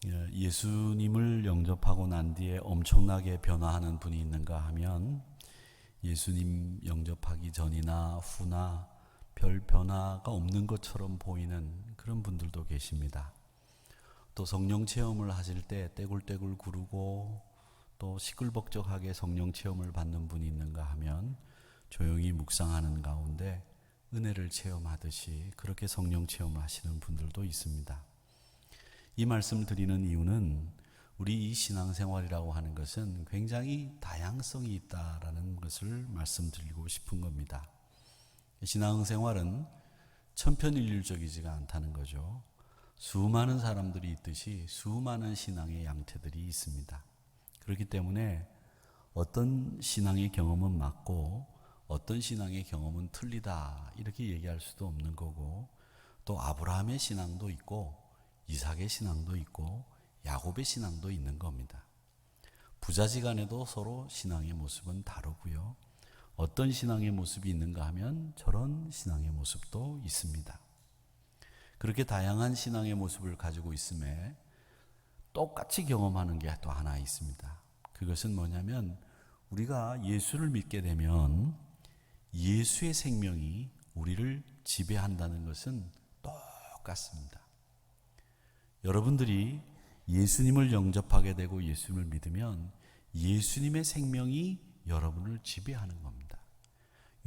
예수님을 영접하고 난 뒤에 엄청나게 변화하는 분이 있는가 하면 예수님 영접하기 전이나 후나 별 변화가 없는 것처럼 보이는 그런 분들도 계십니다. 또 성령 체험을 하실 때 떼굴떼굴 구르고 또 시끌벅적하게 성령 체험을 받는 분이 있는가 하면 조용히 묵상하는 가운데 은혜를 체험하듯이 그렇게 성령 체험을 하시는 분들도 있습니다. 이 말씀을 드리는 이유는 우리 이 신앙생활이라고 하는 것은 굉장히 다양성이 있다라는 것을 말씀드리고 싶은 겁니다. 신앙생활은 천편일률적이지가 않다는 거죠. 수많은 사람들이 있듯이 수많은 신앙의 양태들이 있습니다. 그렇기 때문에 어떤 신앙의 경험은 맞고 어떤 신앙의 경험은 틀리다 이렇게 얘기할 수도 없는 거고, 또 아브라함의 신앙도 있고 이삭의 신앙도 있고 야곱의 신앙도 있는 겁니다. 부자지간에도 서로 신앙의 모습은 다르고요. 어떤 신앙의 모습이 있는가 하면 저런 신앙의 모습도 있습니다. 그렇게 다양한 신앙의 모습을 가지고 있음에 똑같이 경험하는 게 또 하나 있습니다. 그것은 뭐냐면 우리가 예수를 믿게 되면 예수의 생명이 우리를 지배한다는 것은 똑같습니다. 여러분들이 예수님을 영접하게 되고 예수님을 믿으면 예수님의 생명이 여러분을 지배하는 겁니다.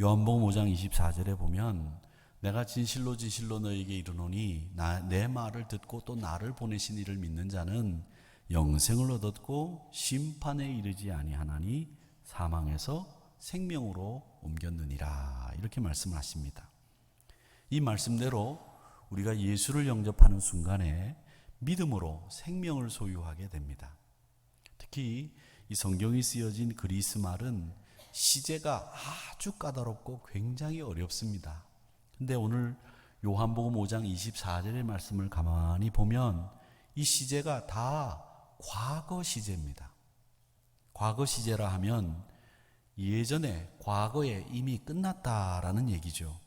요한복음 5장 24절에 보면 내가 진실로 진실로 너에게 이르노니 내 말을 듣고 또 나를 보내신 이를 믿는 자는 영생을 얻었고 심판에 이르지 아니하나니 사망에서 생명으로 옮겼느니라, 이렇게 말씀을 하십니다. 이 말씀대로 우리가 예수를 영접하는 순간에 믿음으로 생명을 소유하게 됩니다. 특히 이 성경이 쓰여진 그리스 말은 시제가 아주 까다롭고 굉장히 어렵습니다. 근데 오늘 요한복음 5장 24절의 말씀을 가만히 보면 이 시제가 다 과거 시제입니다. 과거 시제라 하면 예전에 과거에 이미 끝났다라는 얘기죠.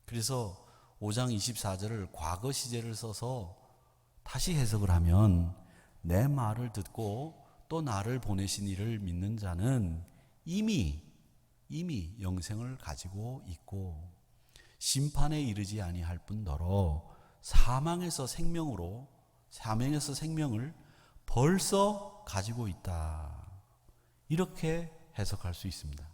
그래서 5장 24절을 과거 시제를 써서 다시 해석을 하면 내 말을 듣고 또 나를 보내신 이를 믿는 자는 이미 영생을 가지고 있고 심판에 이르지 아니할 뿐더러 사망에서 생명을 벌써 가지고 있다, 이렇게 해석할 수 있습니다.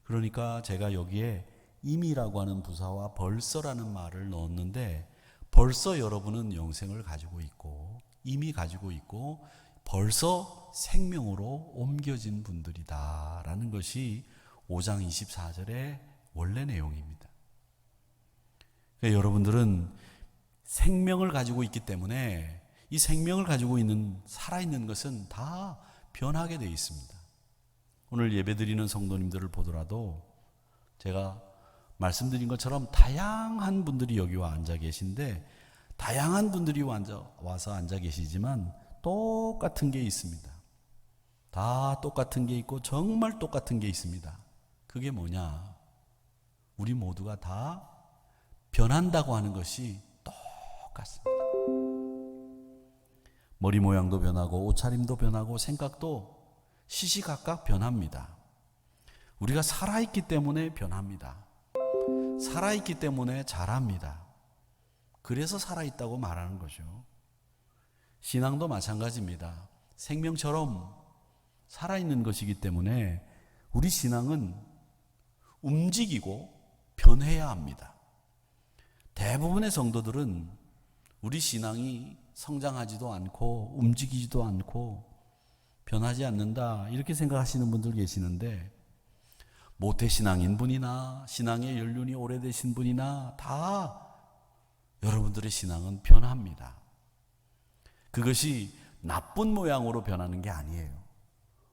그러니까 제가 여기에 이미라고 하는 부사와 벌써라는 말을 넣었는데, 벌써 여러분은 영생을 가지고 있고 이미 가지고 있고 벌써 생명으로 옮겨진 분들이다 라는 것이 5장 24절의 원래 내용입니다. 그러니까 여러분들은 생명을 가지고 있기 때문에 이 생명을 가지고 있는 살아있는 것은 다 변하게 되어 있습니다. 오늘 예배드리는 성도님들을 보더라도 제가 말씀드린 것처럼 다양한 분들이 여기 와 앉아 계신데, 다양한 분들이 와서 앉아 계시지만 똑같은 게 있습니다. 다 똑같은 게 있고 정말 똑같은 게 있습니다. 그게 뭐냐? 우리 모두가 다 변한다고 하는 것이 똑같습니다. 머리 모양도 변하고 옷차림도 변하고 생각도 시시각각 변합니다. 우리가 살아있기 때문에 변합니다. 살아있기 때문에 자랍니다. 그래서 살아있다고 말하는 거죠. 신앙도 마찬가지입니다. 생명처럼 살아있는 것이기 때문에 우리 신앙은 움직이고 변해야 합니다. 대부분의 성도들은 우리 신앙이 성장하지도 않고 움직이지도 않고 변하지 않는다, 이렇게 생각하시는 분들 계시는데, 모태신앙인 분이나 신앙의 연륜이 오래되신 분이나 다 여러분들의 신앙은 변합니다. 그것이 나쁜 모양으로 변하는 게 아니에요.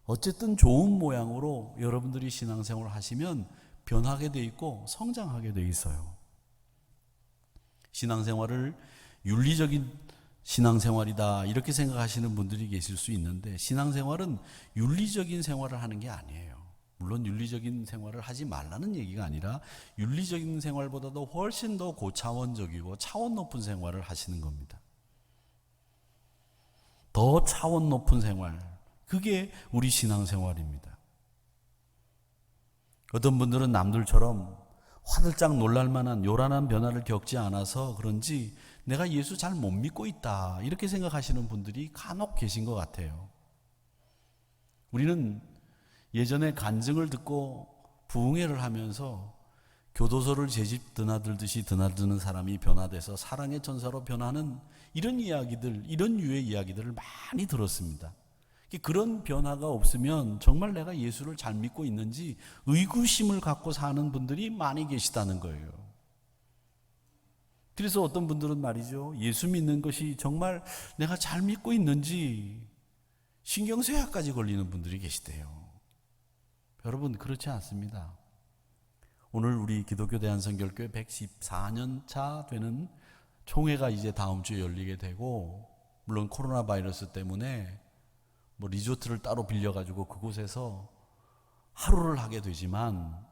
어쨌든 좋은 모양으로 여러분들이 신앙생활을 하시면 변하게 돼 있고 성장하게 돼 있어요. 신앙생활을 윤리적인 신앙생활이다 이렇게 생각하시는 분들이 계실 수 있는데, 신앙생활은 윤리적인 생활을 하는 게 아니에요. 물론 윤리적인 생활을 하지 말라는 얘기가 아니라 윤리적인 생활보다도 훨씬 더 고차원적이고 차원 높은 생활을 하시는 겁니다. 더 차원 높은 생활, 그게 우리 신앙생활입니다. 어떤 분들은 남들처럼 화들짝 놀랄 만한 요란한 변화를 겪지 않아서 그런지 내가 예수 잘 못 믿고 있다, 이렇게 생각하시는 분들이 간혹 계신 것 같아요. 우리는 예전에 간증을 듣고 부흥회를 하면서 교도소를 제집 드나들듯이 드나드는 사람이 변화돼서 사랑의 천사로 변하는 이런 이야기들, 이런 유의 이야기들을 많이 들었습니다. 그런 변화가 없으면 정말 내가 예수를 잘 믿고 있는지 의구심을 갖고 사는 분들이 많이 계시다는 거예요. 그래서 어떤 분들은 말이죠, 예수 믿는 것이 정말 내가 잘 믿고 있는지 신경쇠약까지 걸리는 분들이 계시대요. 여러분, 그렇지 않습니다. 오늘 우리 기독교 대한성결교회 114년 차 되는 총회가 이제 다음 주에 열리게 되고, 물론 코로나 바이러스 때문에 리조트를 따로 빌려가지고 그곳에서 하루를 하게 되지만,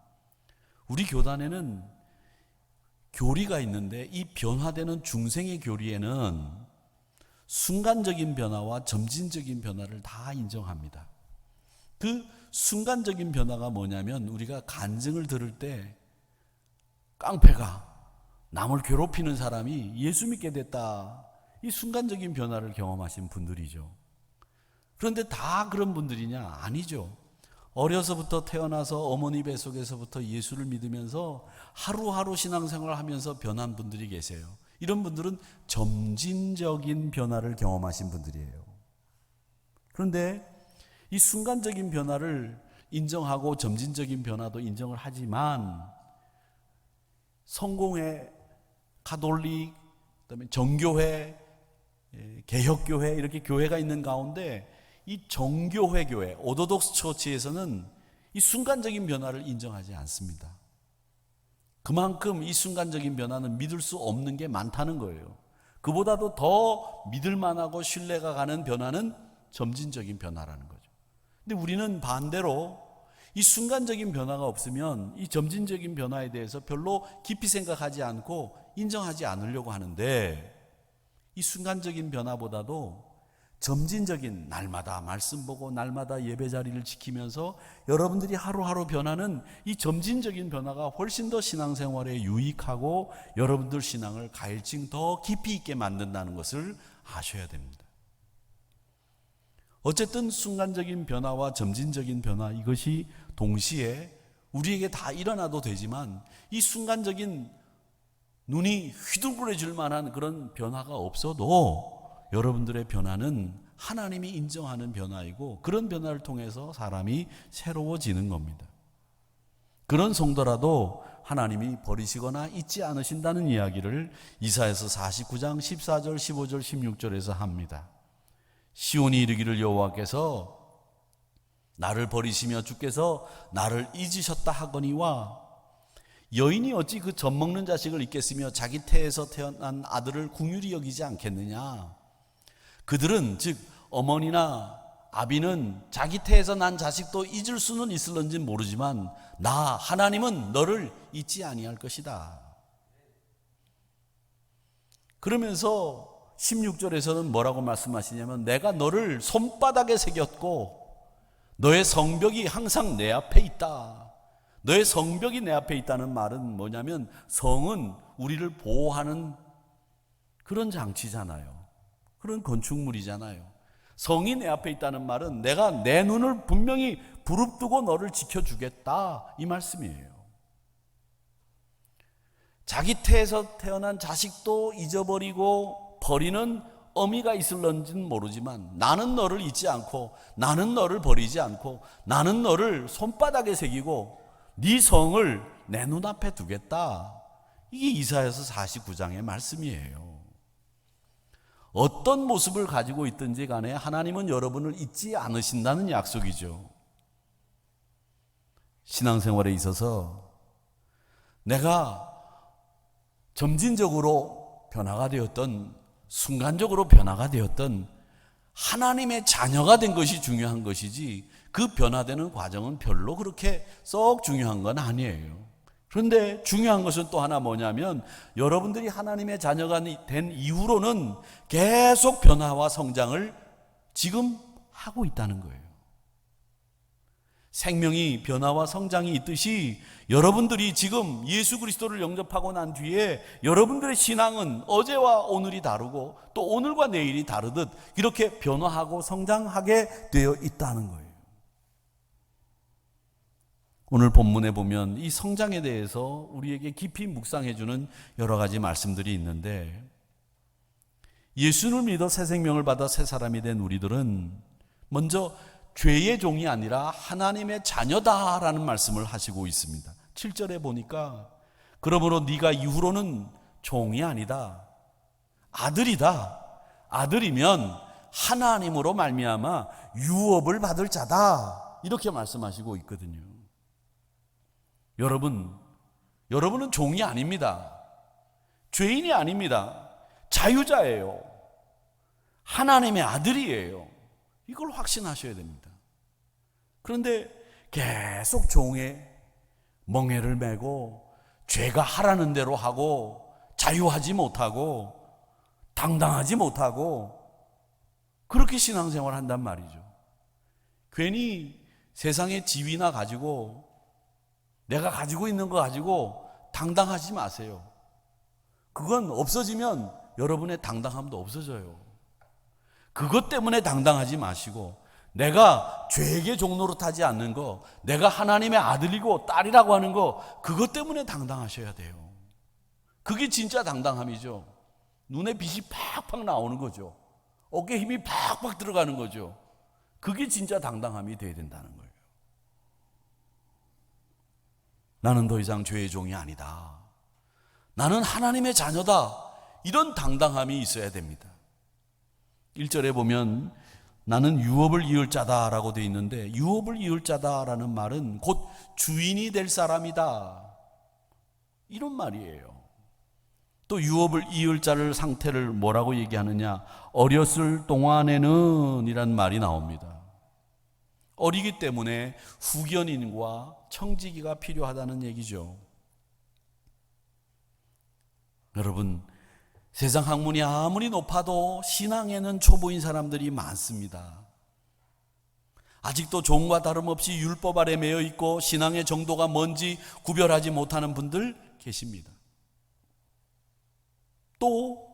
우리 교단에는 교리가 있는데 이 변화되는 중생의 교리에는 순간적인 변화와 점진적인 변화를 다 인정합니다. 그 순간적인 변화가 뭐냐면, 우리가 간증을 들을 때 깡패가, 남을 괴롭히는 사람이 예수 믿게 됐다, 이 순간적인 변화를 경험하신 분들이죠. 그런데 다 그런 분들이냐? 아니죠. 어려서부터 태어나서 어머니 뱃속에서부터 예수를 믿으면서 하루하루 신앙생활을 하면서 변한 분들이 계세요. 이런 분들은 점진적인 변화를 경험하신 분들이에요. 그런데 이 순간적인 변화를 인정하고 점진적인 변화도 인정을 하지만, 성공회, 가톨릭, 그다음에 정교회, 개혁교회, 이렇게 교회가 있는 가운데 이 정교회 교회, 오토독스 처치에서는 이 순간적인 변화를 인정하지 않습니다. 그만큼 이 순간적인 변화는 믿을 수 없는 게 많다는 거예요. 그보다도 더 믿을 만하고 신뢰가 가는 변화는 점진적인 변화라는 거죠. 근데 우리는 반대로 이 순간적인 변화가 없으면 이 점진적인 변화에 대해서 별로 깊이 생각하지 않고 인정하지 않으려고 하는데, 이 순간적인 변화보다도 점진적인, 날마다 말씀 보고 날마다 예배 자리를 지키면서 여러분들이 하루하루 변하는 이 점진적인 변화가 훨씬 더 신앙생활에 유익하고 여러분들 신앙을 가일층 더 깊이 있게 만든다는 것을 아셔야 됩니다. 어쨌든 순간적인 변화와 점진적인 변화, 이것이 동시에 우리에게 다 일어나도 되지만, 이 순간적인 눈이 휘둥그레질 만한 그런 변화가 없어도 여러분들의 변화는 하나님이 인정하는 변화이고, 그런 변화를 통해서 사람이 새로워지는 겁니다. 그런 성도라도 하나님이 버리시거나 잊지 않으신다는 이야기를 이사야서 49장 14절, 15절, 16절에서 합니다. 시온이 이르기를 여호와께서 나를 버리시며 주께서 나를 잊으셨다 하거니와, 여인이 어찌 그 젖먹는 자식을 잊겠으며 자기 태에서 태어난 아들을 긍휼히 여기지 않겠느냐. 그들은, 즉 어머니나 아비는 자기 태에서 난 자식도 잊을 수는 있을런지 모르지만 나 하나님은 너를 잊지 아니할 것이다. 그러면서 16절에서는 뭐라고 말씀하시냐면, 내가 너를 손바닥에 새겼고 너의 성벽이 항상 내 앞에 있다. 너의 성벽이 내 앞에 있다는 말은 뭐냐면, 성은 우리를 보호하는 그런 장치잖아요. 그런 건축물이잖아요. 성이 내 앞에 있다는 말은 내가 내 눈을 분명히 부릅뜨고 너를 지켜주겠다, 이 말씀이에요. 자기 태에서 태어난 자식도 잊어버리고 버리는 어미가 있을런지는 모르지만 나는 너를 잊지 않고, 나는 너를 버리지 않고, 나는 너를 손바닥에 새기고 네 성을 내 눈앞에 두겠다. 이게 이사야서 49장의 말씀이에요. 어떤 모습을 가지고 있든지 간에 하나님은 여러분을 잊지 않으신다는 약속이죠. 신앙생활에 있어서 내가 점진적으로 변화가 되었던, 순간적으로 변화가 되었던 하나님의 자녀가 된 것이 중요한 것이지, 그 변화되는 과정은 별로 그렇게 썩 중요한 건 아니에요. 그런데 중요한 것은 또 하나 뭐냐면, 여러분들이 하나님의 자녀가 된 이후로는 계속 변화와 성장을 지금 하고 있다는 거예요. 생명이 변화와 성장이 있듯이 여러분들이 지금 예수 그리스도를 영접하고 난 뒤에 여러분들의 신앙은 어제와 오늘이 다르고 또 오늘과 내일이 다르듯 이렇게 변화하고 성장하게 되어 있다는 거예요. 오늘 본문에 보면 이 성장에 대해서 우리에게 깊이 묵상해 주는 여러 가지 말씀들이 있는데, 예수를 믿어 새 생명을 받아 새 사람이 된 우리들은 먼저 죄의 종이 아니라 하나님의 자녀다라는 말씀을 하시고 있습니다. 7절에 보니까 그러므로 네가 이후로는 종이 아니다, 아들이다. 아들이면 하나님으로 말미암아 유업을 받을 자다, 이렇게 말씀하시고 있거든요. 여러분은 종이 아닙니다. 죄인이 아닙니다. 자유자예요. 하나님의 아들이에요. 이걸 확신하셔야 됩니다. 그런데 계속 종의 멍에를 메고 죄가 하라는 대로 하고 자유하지 못하고 당당하지 못하고 그렇게 신앙생활을 한단 말이죠. 괜히 세상의 지위나 가지고 내가 가지고 있는 거 가지고 당당하지 마세요. 그건 없어지면 여러분의 당당함도 없어져요. 그것 때문에 당당하지 마시고 내가 죄에게 종노릇하지 않는 거, 내가 하나님의 아들이고 딸이라고 하는 거, 그것 때문에 당당하셔야 돼요. 그게 진짜 당당함이죠. 눈에 빛이 팍팍 나오는 거죠. 어깨에 힘이 팍팍 들어가는 거죠. 그게 진짜 당당함이 돼야 된다는 거예요. 나는 더 이상 죄의 종이 아니다, 나는 하나님의 자녀다, 이런 당당함이 있어야 됩니다. 1절에 보면 나는 유업을 이을 자다라고 되어 있는데, 유업을 이을 자다라는 말은 곧 주인이 될 사람이다, 이런 말이에요. 또 유업을 이을 자를 상태를 뭐라고 얘기하느냐, 어렸을 동안에는 이란 말이 나옵니다. 어리기 때문에 후견인과 청지기가 필요하다는 얘기죠. 여러분, 세상 학문이 아무리 높아도 신앙에는 초보인 사람들이 많습니다. 아직도 종과 다름없이 율법 아래 매여 있고 신앙의 정도가 뭔지 구별하지 못하는 분들 계십니다. 또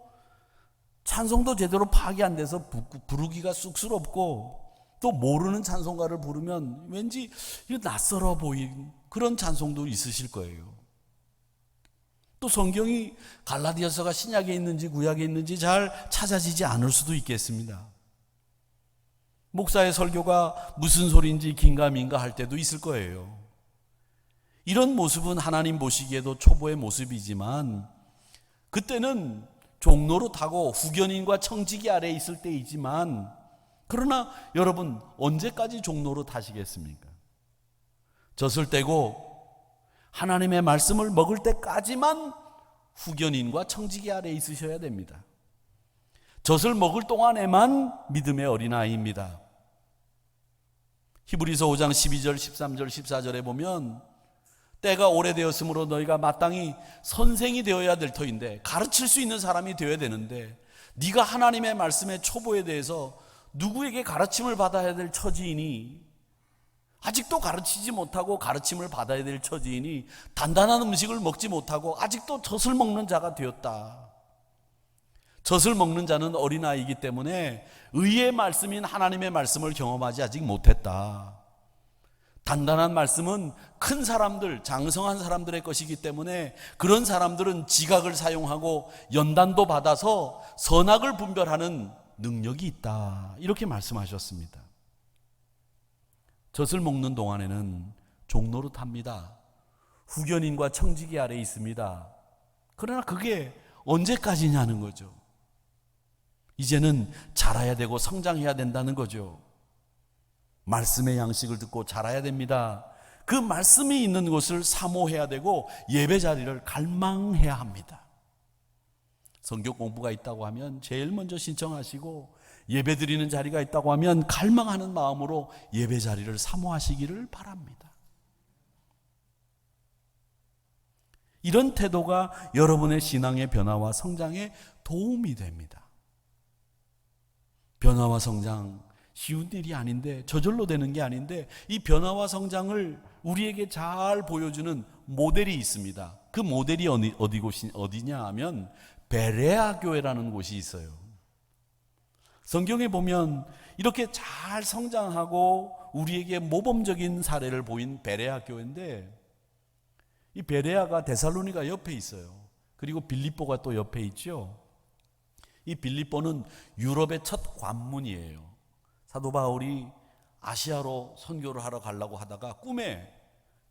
찬송도 제대로 파악이 안 돼서 부르기가 쑥스럽고, 또 모르는 찬송가를 부르면 왠지 낯설어 보이는 그런 찬송도 있으실 거예요. 또 성경이 갈라디아서가 신약에 있는지 구약에 있는지 잘 찾아지지 않을 수도 있겠습니다. 목사의 설교가 무슨 소리인지 긴가민가 할 때도 있을 거예요. 이런 모습은 하나님 보시기에도 초보의 모습이지만, 그때는 종노릇하고 후견인과 청지기 아래에 있을 때이지만, 그러나 여러분, 언제까지 종노릇 하시겠습니까? 젖을 떼고 하나님의 말씀을 먹을 때까지만 후견인과 청지기 아래에 있으셔야 됩니다. 젖을 먹을 동안에만 믿음의 어린아이입니다. 히브리서 5장 12절, 13절, 14절에 보면 때가 오래되었으므로 너희가 마땅히 선생이 되어야 될 터인데, 가르칠 수 있는 사람이 되어야 되는데, 네가 하나님의 말씀의 초보에 대해서 누구에게 가르침을 받아야 될 처지이니, 아직도 가르치지 못하고 가르침을 받아야 될 처지이니 단단한 음식을 먹지 못하고 아직도 젖을 먹는 자가 되었다. 젖을 먹는 자는 어린아이이기 때문에 의의 말씀인 하나님의 말씀을 경험하지 아직 못했다. 단단한 말씀은 큰 사람들, 장성한 사람들의 것이기 때문에 그런 사람들은 지각을 사용하고 연단도 받아서 선악을 분별하는 능력이 있다, 이렇게 말씀하셨습니다. 젖을 먹는 동안에는 종노릇합니다. 후견인과 청지기 아래에 있습니다. 그러나 그게 언제까지냐는 거죠. 이제는 자라야 되고 성장해야 된다는 거죠. 말씀의 양식을 듣고 자라야 됩니다. 그 말씀이 있는 곳을 사모해야 되고 예배 자리를 갈망해야 합니다. 성경 공부가 있다고 하면 제일 먼저 신청하시고, 예배 드리는 자리가 있다고 하면 갈망하는 마음으로 예배 자리를 사모하시기를 바랍니다. 이런 태도가 여러분의 신앙의 변화와 성장에 도움이 됩니다. 변화와 성장, 쉬운 일이 아닌데, 저절로 되는 게 아닌데, 이 변화와 성장을 우리에게 잘 보여주는 모델이 있습니다. 그 모델이 어디냐 하면 베레아 교회라는 곳이 있어요. 성경에 보면 이렇게 잘 성장하고 우리에게 모범적인 사례를 보인 베레아 교회인데, 이 베레아가 데살로니가 옆에 있어요. 그리고 빌립보가 또 옆에 있죠. 이 빌립보는 유럽의 첫 관문이에요. 사도 바울이 아시아로 선교를 하러 가려고 하다가 꿈에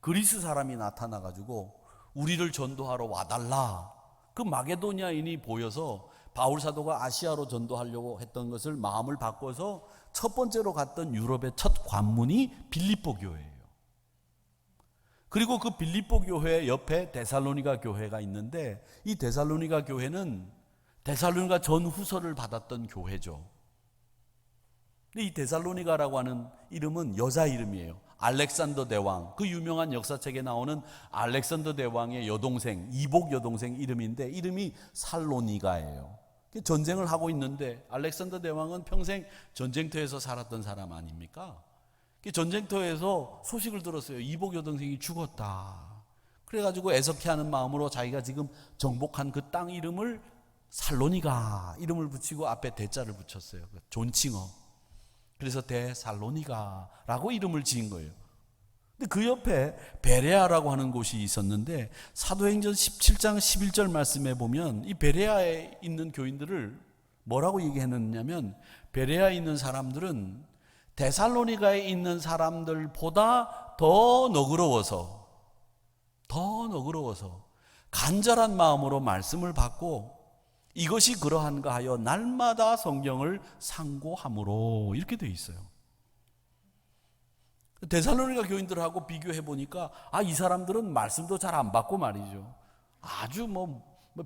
그리스 사람이 나타나가지고 우리를 전도하러 와달라, 그 마게도냐인이 보여서 바울 사도가 아시아로 전도하려고 했던 것을 마음을 바꿔서 첫 번째로 갔던 유럽의 첫 관문이 빌립보 교회예요. 그리고 그 빌립보 교회 옆에 데살로니가 교회가 있는데, 이 데살로니가 교회는 데살로니가 전후서를 받았던 교회죠. 근데 이 데살로니가라고 하는 이름은 여자 이름이에요. 알렉산더 대왕, 그 유명한 역사책에 나오는 알렉산더 대왕의 여동생, 이복 여동생 이름인데, 이름이 살로니가예요. 전쟁을 하고 있는데 알렉산더 대왕은 평생 전쟁터에서 살았던 사람 아닙니까? 전쟁터에서 소식을 들었어요. 이복 여동생이 죽었다. 그래가지고 애석해하는 마음으로 자기가 지금 정복한 그 땅 이름을 살로니가 이름을 붙이고 앞에 대자를 붙였어요. 존칭어. 그래서 데살로니가라고 이름을 지은 거예요. 근데 그 옆에 베레아라고 하는 곳이 있었는데, 사도행전 17장 11절 말씀에 보면 이 베레아에 있는 교인들을 뭐라고 얘기했느냐면, 베레아에 있는 사람들은 데살로니가에 있는 사람들보다 더 너그러워서 간절한 마음으로 말씀을 받고, 이것이 그러한가 하여 날마다 성경을 상고함으로, 이렇게 되어 있어요. 데살로니가 교인들하고 비교해 보니까 이 사람들은 말씀도 잘 안 받고 말이죠. 아주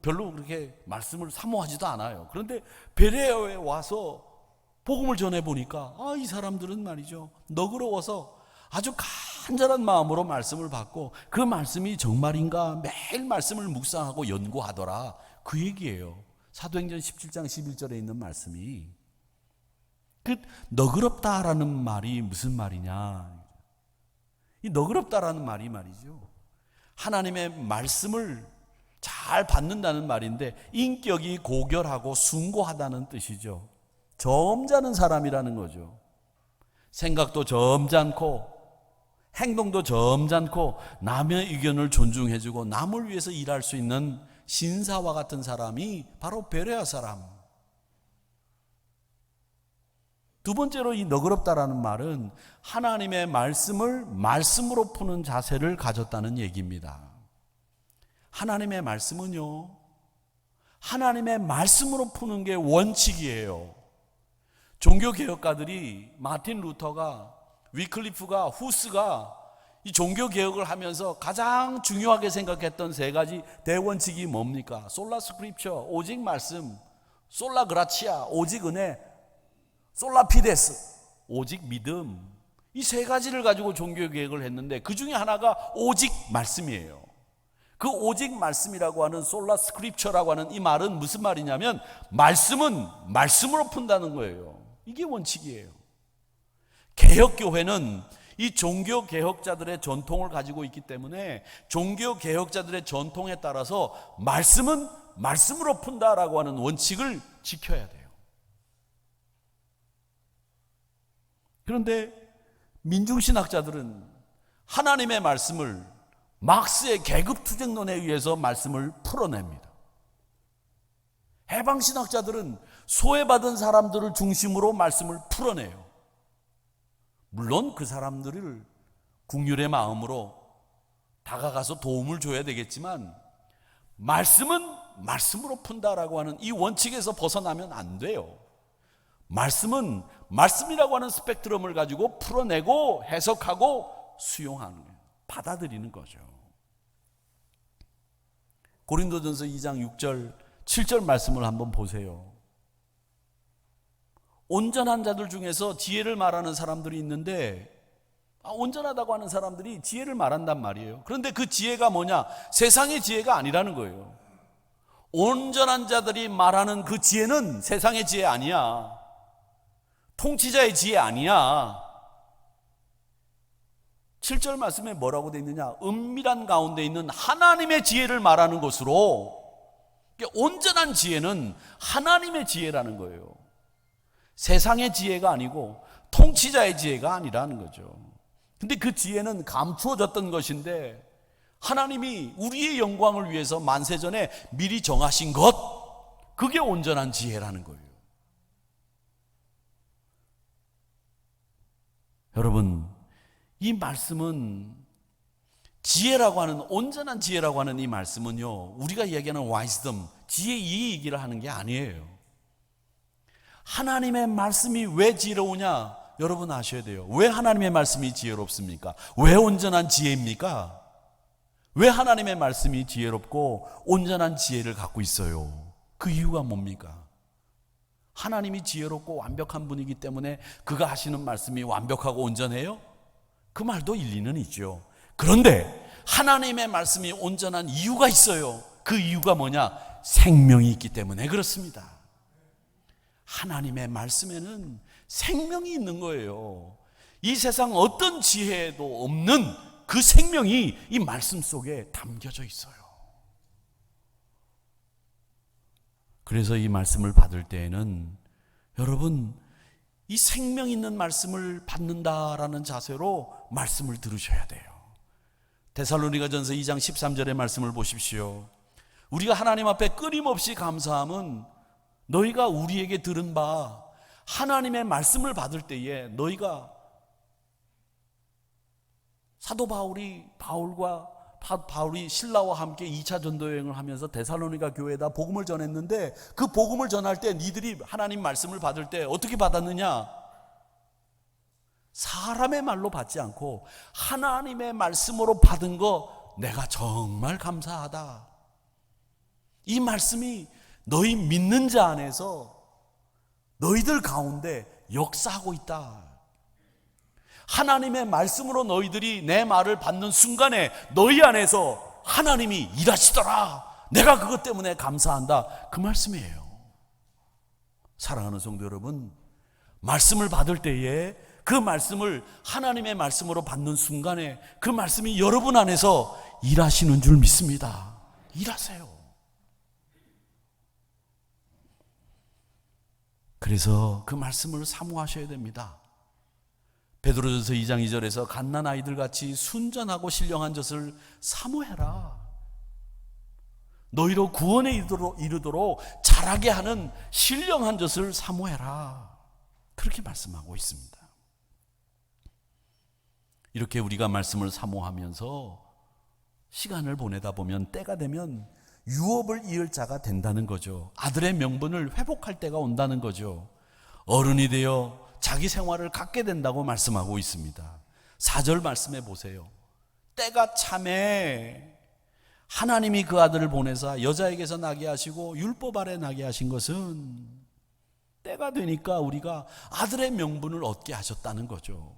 별로 그렇게 말씀을 사모하지도 않아요. 그런데 베레아에 와서 복음을 전해 보니까 이 사람들은 말이죠, 너그러워서 아주 간절한 마음으로 말씀을 받고, 그 말씀이 정말인가 매일 말씀을 묵상하고 연구하더라, 그 얘기예요. 사도행전 17장 11절에 있는 말씀이. 그 너그럽다라는 말이 무슨 말이냐, 이 너그럽다라는 말이 말이죠, 하나님의 말씀을 잘 받는다는 말인데, 인격이 고결하고 숭고하다는 뜻이죠. 점잖은 사람이라는 거죠. 생각도 점잖고 행동도 점잖고 남의 의견을 존중해주고 남을 위해서 일할 수 있는 신사와 같은 사람이 바로 베레아 사람. 두 번째로 이 너그럽다라는 말은 하나님의 말씀을 말씀으로 푸는 자세를 가졌다는 얘기입니다. 하나님의 말씀은요, 하나님의 말씀으로 푸는 게 원칙이에요. 종교개혁가들이, 마틴 루터가, 위클리프가, 후스가 이 종교개혁을 하면서 가장 중요하게 생각했던 세 가지 대원칙이 뭡니까? 솔라 스크립처, 오직 말씀, 솔라 그라치아, 오직 은혜, 솔라 피데스, 오직 믿음. 이 세 가지를 가지고 종교개혁을 했는데, 그 중에 하나가 오직 말씀이에요. 그 오직 말씀이라고 하는 솔라 스크립처라고 하는 이 말은 무슨 말이냐면, 말씀은 말씀으로 푼다는 거예요. 이게 원칙이에요. 개혁교회는 이 종교개혁자들의 전통을 가지고 있기 때문에 종교개혁자들의 전통에 따라서 말씀은 말씀으로 푼다라고 하는 원칙을 지켜야 돼요. 그런데 민중신학자들은 하나님의 말씀을 막스의 계급투쟁론에 의해서 말씀을 풀어냅니다. 해방신학자들은 소외받은 사람들을 중심으로 말씀을 풀어내요. 물론 그 사람들을 긍휼의 마음으로 다가가서 도움을 줘야 되겠지만, 말씀은 말씀으로 푼다라고 하는 이 원칙에서 벗어나면 안 돼요. 말씀은 말씀이라고 하는 스펙트럼을 가지고 풀어내고 해석하고 수용하는 거예요. 받아들이는 거죠. 고린도전서 2장 6절 7절 말씀을 한번 보세요. 온전한 자들 중에서 지혜를 말하는 사람들이 있는데, 온전하다고 하는 사람들이 지혜를 말한단 말이에요. 그런데 그 지혜가 뭐냐? 세상의 지혜가 아니라는 거예요. 온전한 자들이 말하는 그 지혜는 세상의 지혜 아니야. 통치자의 지혜 아니야. 7절 말씀에 뭐라고 되어 있느냐? 은밀한 가운데 있는 하나님의 지혜를 말하는 것으로, 온전한 지혜는 하나님의 지혜라는 거예요. 세상의 지혜가 아니고 통치자의 지혜가 아니라는 거죠. 근데 그 지혜는 감추어졌던 것인데 하나님이 우리의 영광을 위해서 만세전에 미리 정하신 것, 그게 온전한 지혜라는 거예요. 여러분, 이 말씀은, 지혜라고 하는, 온전한 지혜라고 하는 이 말씀은요, 우리가 이야기하는 wisdom, 지혜 이 얘기를 하는 게 아니에요. 하나님의 말씀이 왜 지혜로우냐? 여러분 아셔야 돼요. 왜 하나님의 말씀이 지혜롭습니까? 왜 온전한 지혜입니까? 왜 하나님의 말씀이 지혜롭고 온전한 지혜를 갖고 있어요? 그 이유가 뭡니까? 하나님이 지혜롭고 완벽한 분이기 때문에 그가 하시는 말씀이 완벽하고 온전해요? 그 말도 일리는 있죠. 그런데 하나님의 말씀이 온전한 이유가 있어요. 그 이유가 뭐냐? 생명이 있기 때문에 그렇습니다. 하나님의 말씀에는 생명이 있는 거예요. 이 세상 어떤 지혜에도 없는 그 생명이 이 말씀 속에 담겨져 있어요. 그래서 이 말씀을 받을 때에는 여러분, 이 생명 있는 말씀을 받는다라는 자세로 말씀을 들으셔야 돼요. 데살로니가전서 2장 13절의 말씀을 보십시오. 우리가 하나님 앞에 끊임없이 감사함은 너희가 우리에게 들은 바 하나님의 말씀을 받을 때에 너희가, 사도 바울이 신라와 함께 2차 전도 여행을 하면서 데살로니가 교회에다 복음을 전했는데, 그 복음을 전할 때 니들이 하나님 말씀을 받을 때 어떻게 받았느냐? 사람의 말로 받지 않고 하나님의 말씀으로 받은 거 내가 정말 감사하다. 이 말씀이 너희 믿는 자 안에서 너희들 가운데 역사하고 있다. 하나님의 말씀으로 너희들이 내 말을 받는 순간에 너희 안에서 하나님이 일하시더라. 내가 그것 때문에 감사한다. 그 말씀이에요. 사랑하는 성도 여러분, 말씀을 받을 때에 그 말씀을 하나님의 말씀으로 받는 순간에 그 말씀이 여러분 안에서 일하시는 줄 믿습니다. 일하세요. 그래서 그 말씀을 사모하셔야 됩니다. 베드로전서 2장 2절에서 갓난 아이들 같이 순전하고 신령한 젖을 사모해라. 너희로 구원에 이르도록 자라게 하는 신령한 젖을 사모해라. 그렇게 말씀하고 있습니다. 이렇게 우리가 말씀을 사모하면서 시간을 보내다 보면 때가 되면 유업을 이을 자가 된다는 거죠. 아들의 명분을 회복할 때가 온다는 거죠. 어른이 되어 자기 생활을 갖게 된다고 말씀하고 있습니다. 4절 말씀해 보세요. 때가 참에 하나님이 그 아들을 보내사 여자에게서 나게 하시고 율법 아래 나게 하신 것은 때가 되니까 우리가 아들의 명분을 얻게 하셨다는 거죠.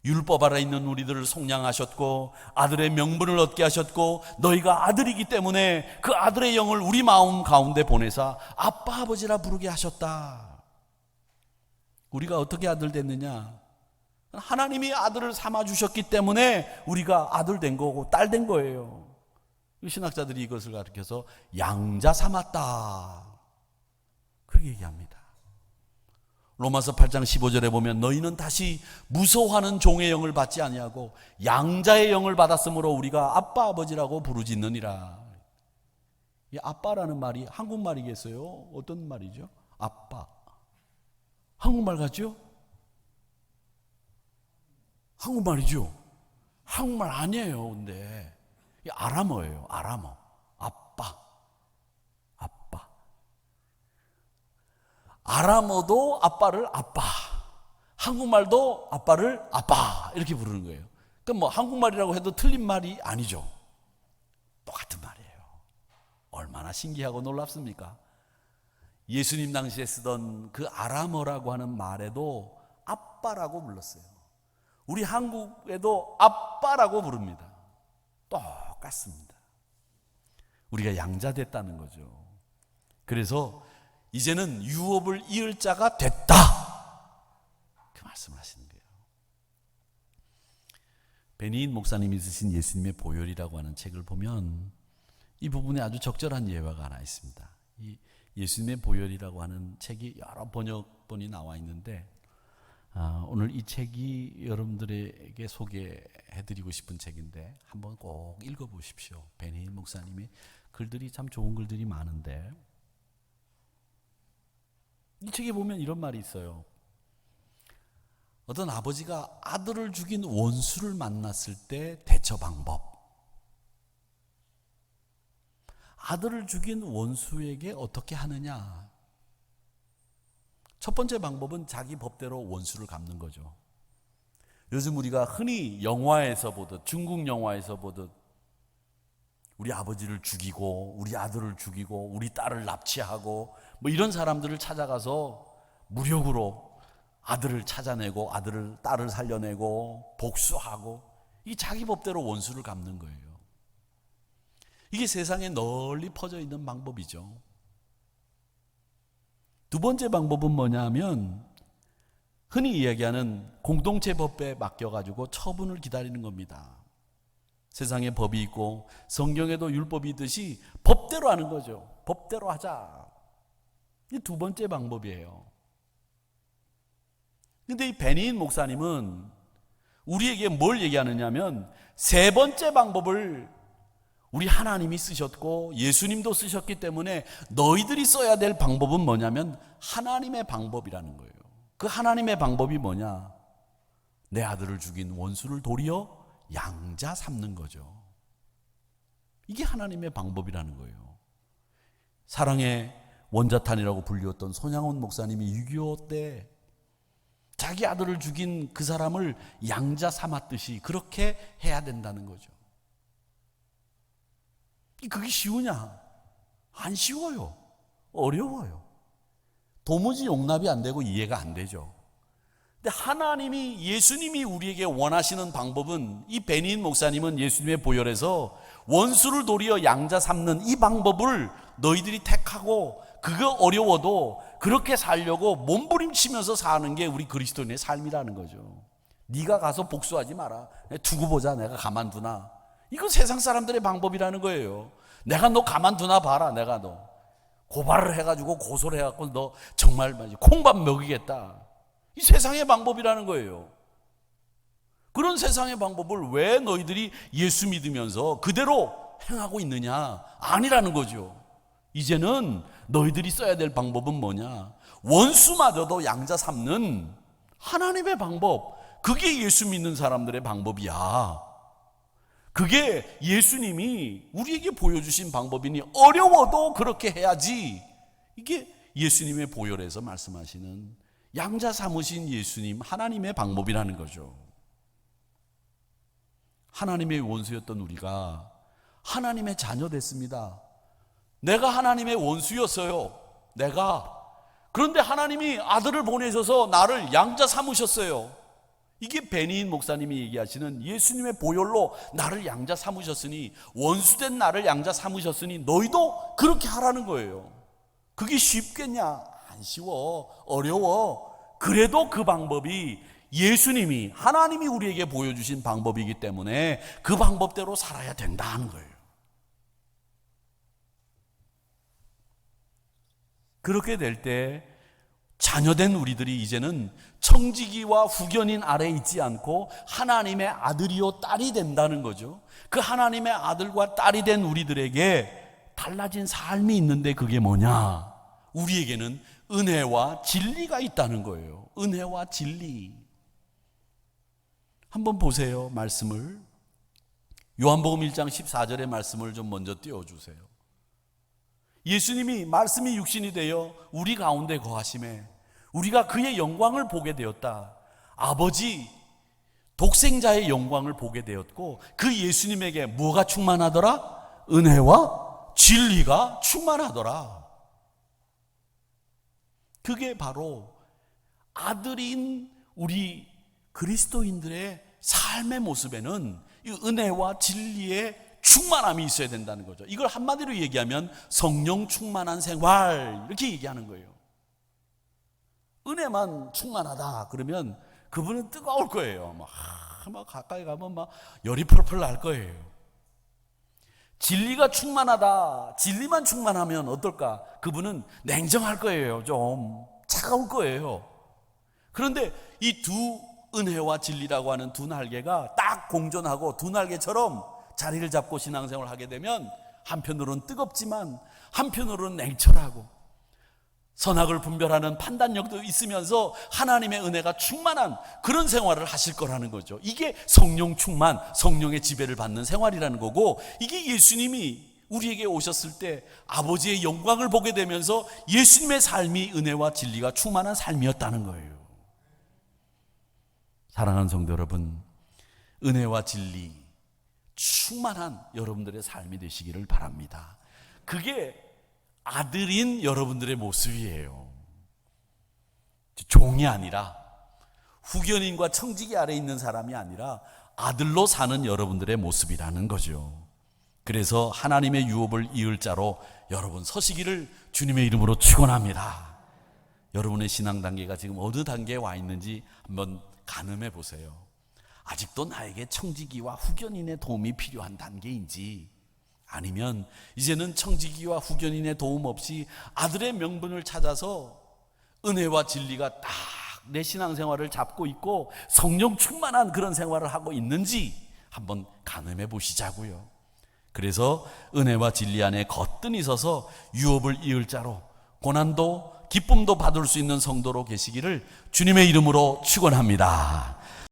율법 아래 있는 우리들을 속량하셨고 아들의 명분을 얻게 하셨고, 너희가 아들이기 때문에 그 아들의 영을 우리 마음 가운데 보내사 아빠 아버지라 부르게 하셨다. 우리가 어떻게 아들 됐느냐? 하나님이 아들을 삼아 주셨기 때문에 우리가 아들 된 거고 딸 된 거예요. 신학자들이 이것을 가르쳐서 양자 삼았다, 그렇게 얘기합니다. 로마서 8장 15절에 보면 너희는 다시 무서워하는 종의 영을 받지 아니하고 양자의 영을 받았으므로 우리가 아빠 아버지라고 부르짖느니라. 이 아빠라는 말이 한국말이겠어요? 어떤 말이죠? 아빠. 한국말 같죠? 한국말이죠? 한국말 아니에요. 근데 이 아람어예요. 아람어. 아빠. 아람어도 아빠를 아빠, 한국말도 아빠를 아빠 이렇게 부르는 거예요. 그럼 뭐 한국말이라고 해도 틀린 말이 아니죠. 똑같은 말이에요. 얼마나 신기하고 놀랍습니까? 예수님 당시에 쓰던 그 아람어라고 하는 말에도 아빠라고 불렀어요. 우리 한국에도 아빠라고 부릅니다. 똑같습니다. 우리가 양자됐다는 거죠. 그래서 이제는 유업을 이을 자가 됐다. 그 말씀을 하시는 거예요. 베니인 목사님이 쓰신 예수님의 보혈이라고 하는 책을 보면 이 부분에 아주 적절한 예화가 하나 있습니다. 이 예수님의 보혈이라고 하는 책이 여러 번역본이 나와 있는데 오늘 이 책이 여러분들에게 소개해드리고 싶은 책인데 한번 꼭 읽어보십시오. 베니인 목사님의 글들이 참 좋은 글들이 많은데 이 책에 보면 이런 말이 있어요. 어떤 아버지가 아들을 죽인 원수를 만났을 때 대처 방법. 아들을 죽인 원수에게 어떻게 하느냐. 첫 번째 방법은 자기 법대로 원수를 갚는 거죠. 요즘 우리가 흔히 영화에서 보듯, 중국 영화에서 보듯 우리 아버지를 죽이고 우리 아들을 죽이고 우리 딸을 납치하고 뭐 이런 사람들을 찾아가서 무력으로 아들을 찾아내고 딸을 살려내고 복수하고 이 자기 법대로 원수를 갚는 거예요. 이게 세상에 널리 퍼져 있는 방법이죠. 두 번째 방법은 뭐냐 하면 흔히 이야기하는 공동체 법에 맡겨가지고 처분을 기다리는 겁니다. 세상에 법이 있고 성경에도 율법이 있듯이 법대로 하는 거죠. 법대로 하자. 이 두 번째 방법이에요. 근데 이 베니인 목사님은 우리에게 뭘 얘기하느냐면 세 번째 방법을 우리 하나님이 쓰셨고 예수님도 쓰셨기 때문에 너희들이 써야 될 방법은 뭐냐면 하나님의 방법이라는 거예요. 그 하나님의 방법이 뭐냐? 내 아들을 죽인 원수를 도리어 양자 삼는 거죠. 이게 하나님의 방법이라는 거예요. 사랑의 원자탄이라고 불리웠던 손양원 목사님이 6.25 때 자기 아들을 죽인 그 사람을 양자 삼았듯이 그렇게 해야 된다는 거죠. 그게 쉬우냐? 안 쉬워요. 어려워요. 도무지 용납이 안 되고 이해가 안 되죠. 근데 하나님이, 예수님이 우리에게 원하시는 방법은, 이 베니인 목사님은 예수님의 보혈에서 원수를 도리어 양자 삼는 이 방법을 너희들이 택하고 그거 어려워도 그렇게 살려고 몸부림치면서 사는 게 우리 그리스도인의 삶이라는 거죠. 네가 가서 복수하지 마라. 두고 보자. 내가 가만두나. 이건 세상 사람들의 방법이라는 거예요. 내가 너 가만두나 봐라. 내가 너 고발을 해가지고 고소를 해갖고 너 정말 콩밥 먹이겠다. 이 세상의 방법이라는 거예요. 그런 세상의 방법을 왜 너희들이 예수 믿으면서 그대로 행하고 있느냐? 아니라는 거죠. 이제는 너희들이 써야 될 방법은 뭐냐? 원수마저도 양자 삼는 하나님의 방법. 그게 예수 믿는 사람들의 방법이야. 그게 예수님이 우리에게 보여주신 방법이니 어려워도 그렇게 해야지. 이게 예수님의 보혈에서 말씀하시는 양자 삼으신 예수님, 하나님의 방법이라는 거죠. 하나님의 원수였던 우리가 하나님의 자녀 됐습니다. 내가 하나님의 원수였어요. 그런데 하나님이 아들을 보내셔서 나를 양자 삼으셨어요. 이게 베니인 목사님이 얘기하시는 예수님의 보혈로 나를 양자 삼으셨으니, 원수된 나를 양자 삼으셨으니 너희도 그렇게 하라는 거예요. 그게 쉽겠냐? 안 쉬워. 어려워. 그래도 그 방법이 예수님이, 하나님이 우리에게 보여주신 방법이기 때문에 그 방법대로 살아야 된다는 거예요. 그렇게 될 때 자녀된 우리들이 이제는 청지기와 후견인 아래에 있지 않고 하나님의 아들이요 딸이 된다는 거죠. 그 하나님의 아들과 딸이 된 우리들에게 달라진 삶이 있는데 그게 뭐냐? 우리에게는 은혜와 진리가 있다는 거예요. 은혜와 진리. 한번 보세요, 말씀을. 요한복음 1장 14절의 말씀을 좀 먼저 띄워주세요. 예수님이 말씀이 육신이 되어 우리 가운데 거하심에 우리가 그의 영광을 보게 되었다. 아버지 독생자의 영광을 보게 되었고, 그 예수님에게 뭐가 충만하더라? 은혜와 진리가 충만하더라. 그게 바로 아들인 우리 그리스도인들의 삶의 모습에는 이 은혜와 진리의 충만함이 있어야 된다는 거죠. 이걸 한마디로 얘기하면 성령 충만한 생활, 이렇게 얘기하는 거예요. 은혜만 충만하다 그러면 그분은 뜨거울 거예요. 막 가까이 가면 막 열이 펄펄 날 거예요. 진리가 충만하다, 진리만 충만하면 어떨까? 그분은 냉정할 거예요. 좀 차가울 거예요. 그런데 이 두 은혜와 진리라고 하는 두 날개가 딱 공존하고 두 날개처럼 자리를 잡고 신앙생활을 하게 되면 한편으로는 뜨겁지만 한편으로는 냉철하고 선악을 분별하는 판단력도 있으면서 하나님의 은혜가 충만한 그런 생활을 하실 거라는 거죠. 이게 성령 충만, 성령의 지배를 받는 생활이라는 거고, 이게 예수님이 우리에게 오셨을 때 아버지의 영광을 보게 되면서 예수님의 삶이 은혜와 진리가 충만한 삶이었다는 거예요. 사랑하는 성도 여러분, 은혜와 진리 충만한 여러분들의 삶이 되시기를 바랍니다. 그게 아들인 여러분들의 모습이에요. 종이 아니라, 후견인과 청지기 아래에 있는 사람이 아니라 아들로 사는 여러분들의 모습이라는 거죠. 그래서 하나님의 유업을 이을 자로 여러분 서시기를 주님의 이름으로 축원합니다. 여러분의 신앙 단계가 지금 어느 단계에 와 있는지 한번 가늠해 보세요. 아직도 나에게 청지기와 후견인의 도움이 필요한 단계인지, 아니면 이제는 청지기와 후견인의 도움 없이 아들의 명분을 찾아서 은혜와 진리가 딱 내 신앙생활을 잡고 있고 성령 충만한 그런 생활을 하고 있는지 한번 가늠해 보시자고요. 그래서 은혜와 진리 안에 거뜬히 서서 유업을 이을 자로, 고난도 기쁨도 받을 수 있는 성도로 계시기를 주님의 이름으로 축원합니다.